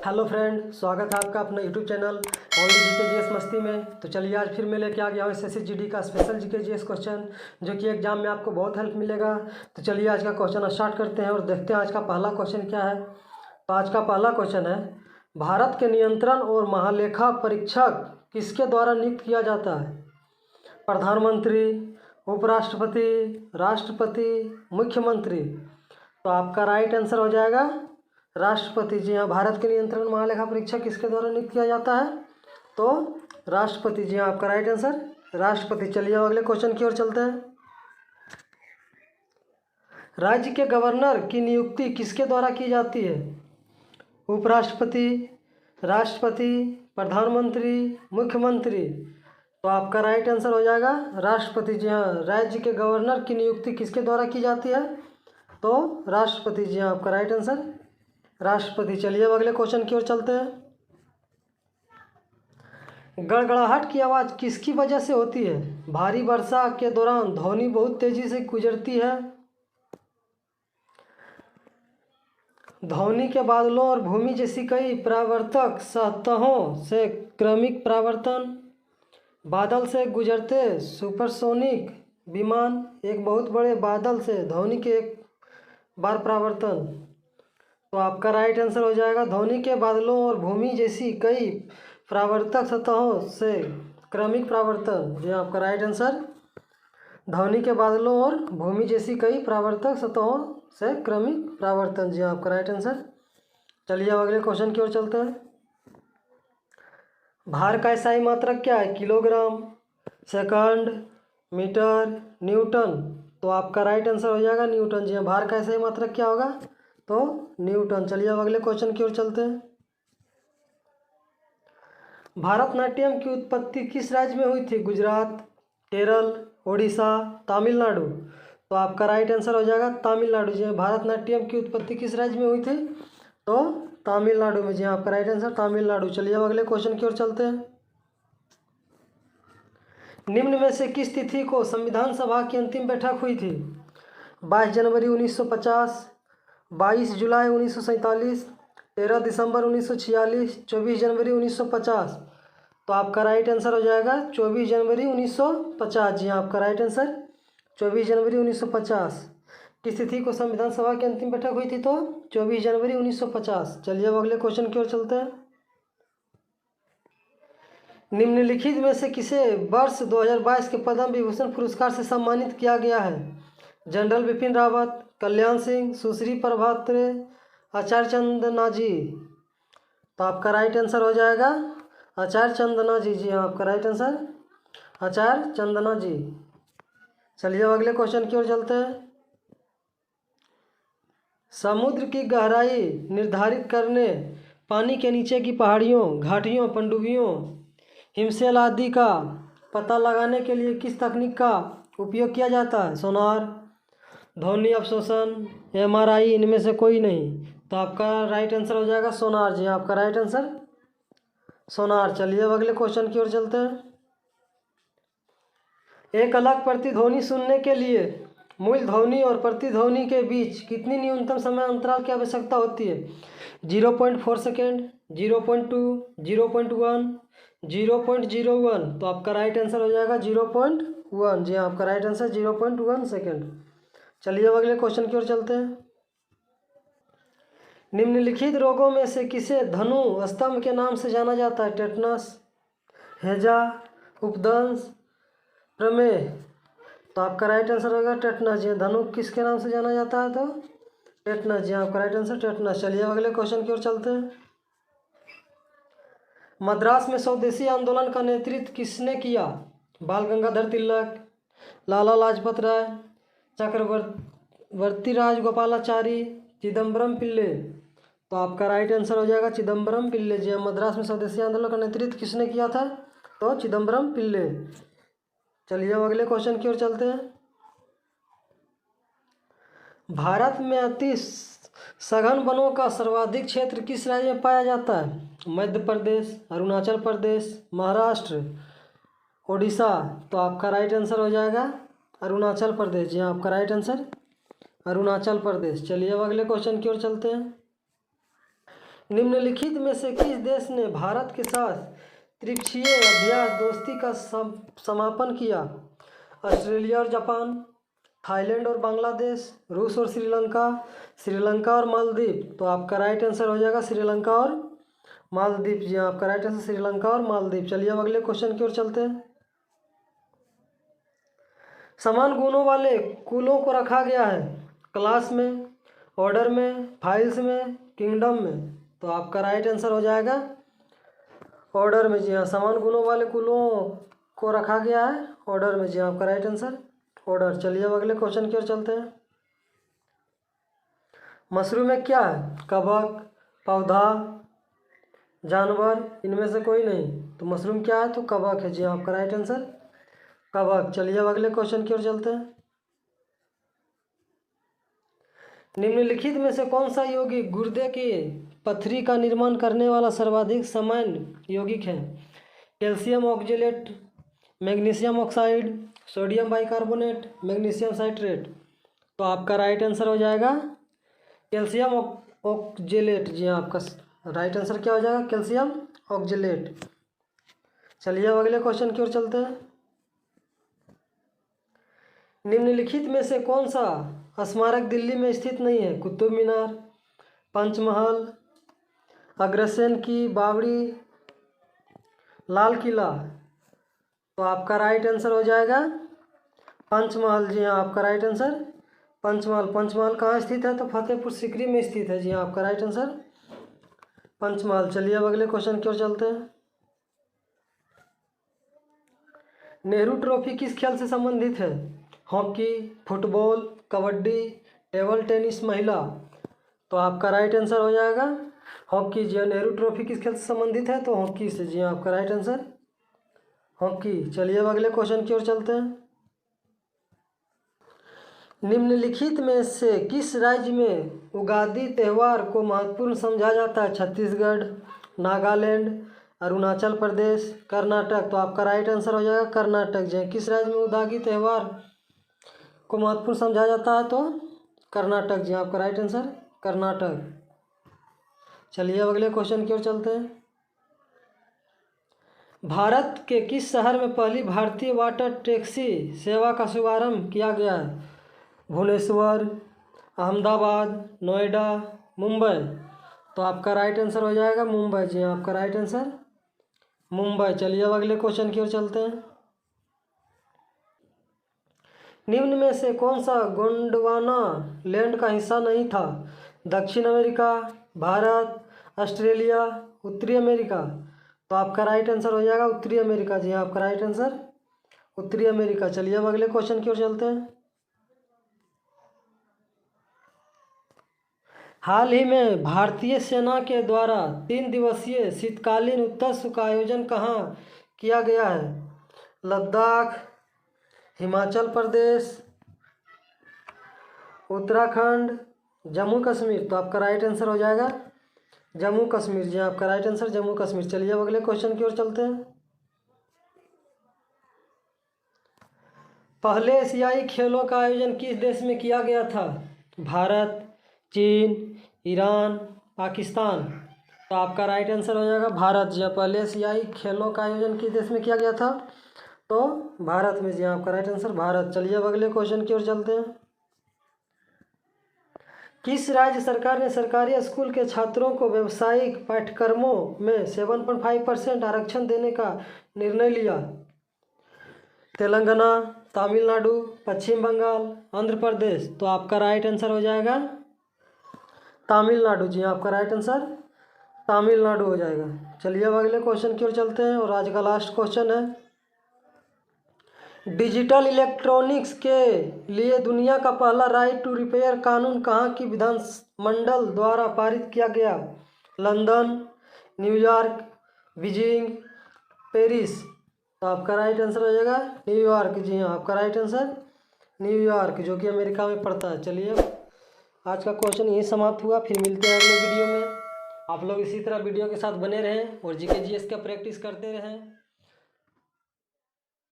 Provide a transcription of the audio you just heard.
Hello friend, स्वागत है आपका अपना YouTube channel only GK GS मस्ती में। तो चलिए आज फिर मैं लेके आ गया हूँ एसएससी जीडी का स्पेशल जीके जीएस क्वेश्चन, जो कि एग्जाम में आपको बहुत हेल्प मिलेगा। तो चलिए आज का क्वेश्चन स्टार्ट करते हैं और देखते हैं आज का पहला क्वेश्चन क्या है। तो आज का पहला क्वेश्चन है, भारत के नियंत्रण और महालेखा परीक्षक किसके द्वारा नियुक्त किया जाता है? प्रधानमंत्री, उपराष्ट्रपति, राष्ट्रपति, मुख्यमंत्री। तो आपका राइट आंसर हो जाएगा राष्ट्रपति। जी हाँ, भारत के नियंत्रण महालेखा परीक्षक किसके द्वारा नियुक्त किया जाता है? तो राष्ट्रपति। जी हाँ, आपका राइट आंसर राष्ट्रपति। चलिए अब अगले क्वेश्चन की ओर चलते हैं। राज्य के गवर्नर की नियुक्ति किसके द्वारा की जाती है? उपराष्ट्रपति, राष्ट्रपति, प्रधानमंत्री, मुख्यमंत्री। तो आपका राइट आंसर हो जाएगा राष्ट्रपति। जी हाँ, राज्य के गवर्नर की नियुक्ति किसके द्वारा की जाती है? तो राष्ट्रपति। जी हाँ, आपका राइट आंसर राष्ट्रपति। चलिए अब अगले क्वेश्चन की ओर चलते हैं। गड़गड़ाहट की आवाज़ किसकी वजह से होती है? भारी वर्षा के दौरान ध्वनि बहुत तेजी से गुजरती है, ध्वनि के बादलों और भूमि जैसी कई परावर्तक सतहों से क्रमिक परावर्तन, बादल से गुजरते सुपरसोनिक विमान, एक बहुत बड़े बादल से ध्वनि के एक बार परावर्तन। तो आपका राइट आंसर हो जाएगा ध्वनि के बादलों और भूमि जैसी कई परावर्तक सतहों से क्रमिक परावर्तन। जी आपका राइट आंसर ध्वनि के बादलों और भूमि जैसी कई परावर्तक सतहों से क्रमिक परावर्तन। जी आपका राइट आंसर। चलिए अब अगले क्वेश्चन की ओर चलते हैं। भार का इकाई मात्रक क्या है? Kilogram, second, metre, newton. तो आपका राइट आंसर हो जाएगा न्यूटन। जी हाँ, भार का इकाई मात्रक क्या होगा? तो न्यूटन। चलिए अब अगले क्वेश्चन की ओर चलते हैं। भारतनाट्यम की उत्पत्ति किस राज्य में हुई थी? गुजरात, केरल, ओडिशा, तमिलनाडु। तो आपका राइट आंसर हो जाएगा तमिलनाडु। जी भारतनाट्यम की उत्पत्ति किस राज्य में हुई थी? तो तमिलनाडु में। जी आपका राइट आंसर तमिलनाडु। चलिए अब अगले क्वेश्चन की ओर चलते हैं। निम्न में से किस तिथि को संविधान सभा की अंतिम बैठक हुई थी? 22 जनवरी 1950, 22 जुलाई 1947, 13 दिसंबर 1946, 24 जनवरी 1950। तो आपका राइट आंसर हो जाएगा 24 जनवरी 1950। जी हाँ, आपका राइट आंसर 24 जनवरी 1950। किस तिथि को संविधान सभा की अंतिम बैठक हुई थी? तो 24 जनवरी 1950। चलिए अब अगले क्वेश्चन की ओर चलते हैं। निम्नलिखित में से किसे वर्ष 2022 के पद्म विभूषण पुरस्कार से सम्मानित किया गया है? जनरल बिपिन रावत, कल्याण सिंह, सुश्री प्रभाते, आचार्य चंदनाजी। तो आपका राइट आंसर हो जाएगा आचार्य चंदनाजी। जी हाँ, आपका राइट आंसर आचार्य चंदनाजी। चलिए अब अगले क्वेश्चन की ओर चलते हैं। समुद्र की गहराई निर्धारित करने पानी के नीचे की पहाड़ियों, घाटियों, पनडुब्बियों, हिमशैल आदि का पता लगाने के लिए किस तकनीक का उपयोग किया जाता है? सोनार, ध्वनि अवशोषण, एमआरआई, इनमें से कोई नहीं। तो आपका राइट आंसर हो जाएगा सोनार। जी आपका राइट आंसर सोनार। चलिए अब अगले क्वेश्चन की ओर चलते हैं। एक अलग प्रतिध्वनि सुनने के लिए मूल ध्वनि और प्रतिध्वनि के बीच कितनी न्यूनतम समय अंतराल की आवश्यकता होती है? 0.4 सेकेंड, 0.2, 0.1, 0.01। तो आपका राइट आंसर हो जाएगा 0.1। जी हाँ, आपका राइट आंसर 0.1 सेकेंड। चलिए अब अगले क्वेश्चन की ओर चलते हैं। निम्नलिखित रोगों में से किसे धनु स्तंभ के नाम से जाना जाता है? टेटनस, हैजा, उपदंश, प्रमेह। तो आपका राइट आंसर होगा टेटनस। जी धनु किसके नाम से जाना जाता है? तो टेटनस। जी आपका राइट आंसर टेटनस। चलिए अगले क्वेश्चन की ओर चलते हैं। मद्रास में स्वदेशी आंदोलन का नेतृत्व किसने किया? बाल गंगाधर तिलक, लाला लाजपत राय, चक्रवर्ती राजगोपालाचारी, चिदम्बरम पिल्ले। तो आपका राइट आंसर हो जाएगा चिदम्बरम पिल्ले। जी मद्रास में स्वदेशी आंदोलन का नेतृत्व किसने किया था? तो चिदम्बरम पिल्ले। चलिए अब अगले क्वेश्चन की ओर चलते हैं। भारत में अति सघन वनों का सर्वाधिक क्षेत्र किस राज्य में पाया जाता है? मध्य प्रदेश, अरुणाचल प्रदेश, महाराष्ट्र, ओडिशा। तो आपका राइट आंसर हो जाएगा अरुणाचल प्रदेश। जी हाँ, आपका राइट आंसर अरुणाचल प्रदेश। चलिए अब अगले क्वेश्चन की ओर चलते हैं। निम्नलिखित में से किस देश ने भारत के साथ त्रिपक्षीय अभ्यास दोस्ती का समापन किया? ऑस्ट्रेलिया और जापान, थाईलैंड और बांग्लादेश, रूस और श्रीलंका और मालदीव। तो आपका राइट आंसर हो जाएगा श्रीलंका और मालदीव। जी आपका राइट आंसर श्रीलंका और मालदीव। चलिए अब अगले क्वेश्चन की ओर चलते हैं। समान गुणों वाले कुलों को रखा गया है क्लास में, ऑर्डर में, फाइल्स में, किंगडम में। तो आपका राइट आंसर हो जाएगा ऑर्डर में। जी हाँ, समान गुणों वाले कुलों को रखा गया है ऑर्डर में। जी आपका राइट आंसर ऑर्डर। चलिए अब अगले क्वेश्चन की ओर चलते हैं। मशरूम में क्या है? कवक, पौधा, जानवर, इनमें से कोई नहीं। तो मशरूम क्या है? तो कवक है। जी आपका राइट आंसर कवक। चलिए अब अगले क्वेश्चन की ओर चलते हैं। निम्नलिखित में से कौन सा यौगिक गुर्दे की पथरी का निर्माण करने वाला सर्वाधिक सामान्य यौगिक है? Calcium oxalate, magnesium oxide, sodium bicarbonate, magnesium citrate. तो आपका राइट आंसर हो जाएगा कैल्शियम ऑक्जेलेट। जी आपका राइट आंसर क्या हो जाएगा? Calcium oxalate. चलिए अब अगले क्वेश्चन की ओर चलते हैं। निम्नलिखित में से कौन सा स्मारक दिल्ली में स्थित नहीं है? कुतुब मीनार, पंचमहल, अग्रसेन की बावड़ी, लाल किला। तो आपका राइट आंसर हो जाएगा पंचमहल। जी हाँ, आपका राइट आंसर पंचमहल। पंचमहल कहाँ स्थित है? तो फतेहपुर सीकरी में स्थित है। जी हाँ, आपका राइट आंसर पंचमहल। चलिए अब अगले क्वेश्चन की ओर चलते हैं। नेहरू ट्रॉफी किस खेल से संबंधित है? Hockey, football, kabaddi, table tennis, महिला। तो आपका राइट आंसर हो जाएगा हॉकी। जी नेहरू ट्रॉफी किस खेल से संबंधित है? तो हॉकी से। जी आपका राइट आंसर हॉकी। चलिए अब अगले क्वेश्चन की ओर चलते हैं। निम्नलिखित में से किस राज्य में उगादी त्यौहार को महत्वपूर्ण समझा जाता है? छत्तीसगढ़, नागालैंड, अरुणाचल प्रदेश, कर्नाटक। तो आपका राइट आंसर हो जाएगा कर्नाटक। जी किस राज्य में उगादी त्यौहार को महत्वपूर्ण समझा जाता है? तो कर्नाटक। जी आपका राइट आंसर कर्नाटक। चलिए अब अगले क्वेश्चन की ओर चलते हैं। भारत के किस शहर में पहली भारतीय वाटर टैक्सी सेवा का शुभारंभ किया गया है? भुवनेश्वर, अहमदाबाद, नोएडा, मुंबई। तो आपका राइट आंसर हो जाएगा मुंबई। जी आपका राइट आंसर मुंबई। चलिए अब अगले क्वेश्चन की ओर चलते हैं। निम्न में से कौन सा गोंडवाना लैंड का हिस्सा नहीं था? दक्षिण अमेरिका, भारत, ऑस्ट्रेलिया, उत्तरी अमेरिका। तो आपका राइट आंसर हो जाएगा उत्तरी अमेरिका। जी आपका राइट आंसर उत्तरी अमेरिका। चलिए अब अगले क्वेश्चन की ओर चलते हैं। हाल ही में भारतीय सेना के द्वारा 3 दिवसीय शीतकालीन उत्सव का आयोजन कहाँ किया गया है? लद्दाख, हिमाचल प्रदेश, उत्तराखंड, जम्मू कश्मीर। तो आपका राइट आंसर हो जाएगा जम्मू कश्मीर। जी आपका राइट आंसर जम्मू कश्मीर। चलिए अब अगले क्वेश्चन की ओर चलते हैं। पहले एशियाई खेलों का आयोजन किस देश में किया गया था? भारत, चीन, ईरान, पाकिस्तान। तो आपका राइट आंसर हो जाएगा भारत। जी पहले एशियाई खेलों का आयोजन किस देश में किया गया था? तो भारत में। जी आपका राइट आंसर भारत। चलिए अब अगले क्वेश्चन की ओर चलते हैं। किस राज्य सरकार ने सरकारी स्कूल के छात्रों को व्यावसायिक पाठ्यक्रमों में 7.5% आरक्षण देने का निर्णय लिया? तेलंगाना, तमिलनाडु, पश्चिम बंगाल, आंध्र प्रदेश। तो आपका राइट आंसर हो जाएगा तमिलनाडु। जी आपका राइट आंसर तमिलनाडु हो जाएगा। चलिए अब अगले क्वेश्चन की ओर चलते हैं और आज का लास्ट क्वेश्चन है। डिजिटल इलेक्ट्रॉनिक्स के लिए दुनिया का पहला राइट टू रिपेयर कानून कहाँ की विधानमंडल द्वारा पारित किया गया? London, New York, Beijing, Paris. तो आपका राइट आंसर हो जाएगा न्यूयॉर्क। जी हाँ, आपका राइट आंसर न्यूयॉर्क, जो कि अमेरिका में पड़ता है। चलिए आज का क्वेश्चन यही समाप्त हुआ। फिर मिलते हैं अगले वीडियो में। आप लोग इसी तरह वीडियो के साथ बने रहें और जीके जीएस का प्रैक्टिस करते रहें।